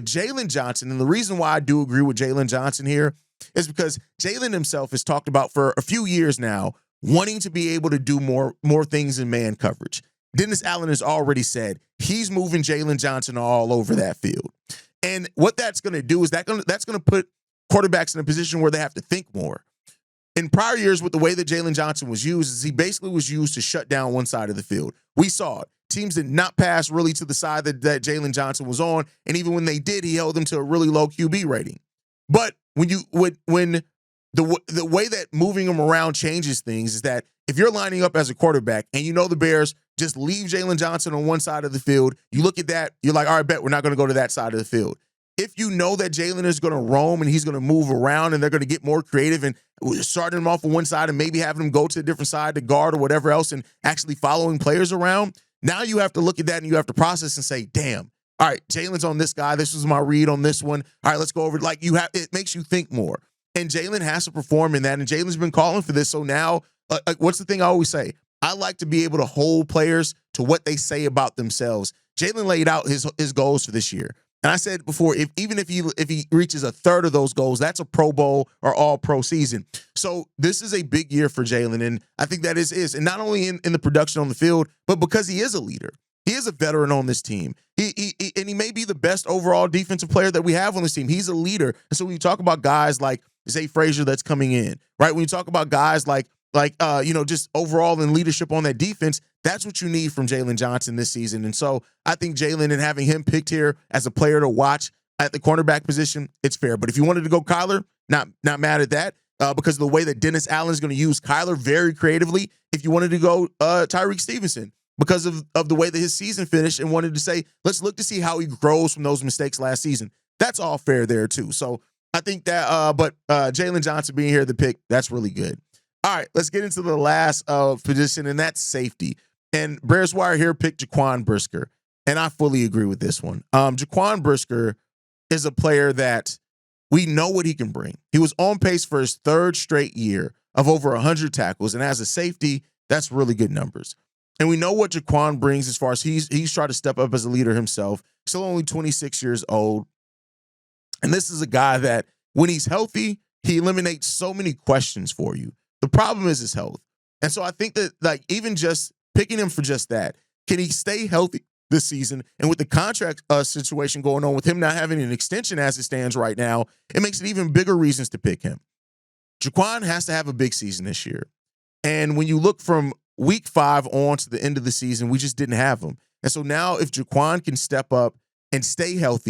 with Jalen Johnson, and the reason why I do agree with Jalen Johnson here is because Jalen himself has talked about for a few years now wanting to be able to do more things in man coverage. Dennis Allen has already said he's moving Jalen Johnson all over that field. And what that's going to do is that's going to put quarterbacks in a position where they have to think more. In prior years, with the way that Jalen Johnson was used, is he basically was used to shut down one side of the field. We saw it. Teams did not pass really to the side that Jalen Johnson was on, and even when they did, he held them to a really low QB rating. But when the way that moving him around changes things is that if you're lining up as a quarterback and you know the Bears just leave Jalen Johnson on one side of the field, you look at that, you're like, all right, bet we're not going to go to that side of the field. If you know that Jalen is going to roam and he's going to move around and they're going to get more creative and starting him off on one side and maybe having him go to a different side to guard or whatever else and actually following players around, now you have to look at that and you have to process and say, damn, all right, Jalen's on this guy. This was my read on this one. All right, let's go over it. It makes you think more. And Jalen has to perform in that, and Jalen's been calling for this. So now, what's the thing I always say? I like to be able to hold players to what they say about themselves. Jalen laid out his goals for this year. And I said before, even if he reaches a third of those goals, that's a Pro Bowl or all-pro season. So this is a big year for Jalen, and I think that is. And not only in the production on the field, but because he is a leader. He is a veteran on this team. He may be the best overall defensive player that we have on this team. He's a leader. And so when you talk about guys like Zay Frazier that's coming in, right? When you talk about guys like just overall in leadership on that defense, that's what you need from Jalen Johnson this season. And so I think Jalen and having him picked here as a player to watch at the cornerback position, it's fair. But if you wanted to go Kyler, not mad at that because of the way that Dennis Allen is going to use Kyler very creatively. If you wanted to go Tyreek Stevenson because of the way that his season finished and wanted to say, let's look to see how he grows from those mistakes last season. That's all fair there too. So I think that, but Jalen Johnson being here, the pick, that's really good. All right, let's get into the last position, and that's safety. And Bears Wire here picked Jaquan Brisker, and I fully agree with this one. Jaquan Brisker is a player that we know what he can bring. He was on pace for his third straight year of over 100 tackles, and as a safety, that's really good numbers. And we know what Jaquan brings as far as he's tried to step up as a leader himself. Still only 26 years old. And this is a guy that, when he's healthy, he eliminates so many questions for you. The problem is his health. And so I think that, even just picking him for just that, can he stay healthy this season? And with the contract situation going on with him not having an extension as it stands right now, it makes it even bigger reasons to pick him. Jaquan has to have a big season this year. And when you look from week 5 on to the end of the season, we just didn't have him. And so now if Jaquan can step up and stay healthy,